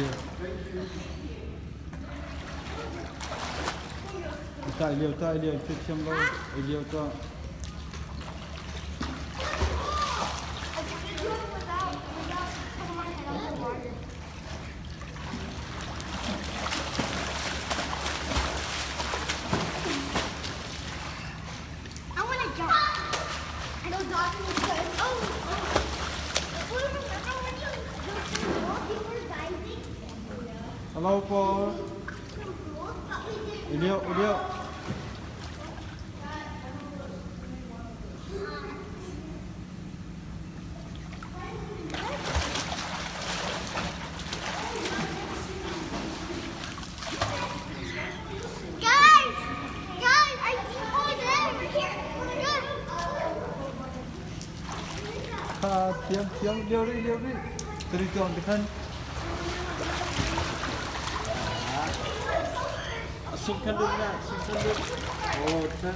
Ilio. Ta Ilio, chút xem đâu. Ilio ta. Hello po. Ilio. Tiếng liêu đi. Từ chọn cái thân. Sung thân luôn. Ồ, thân.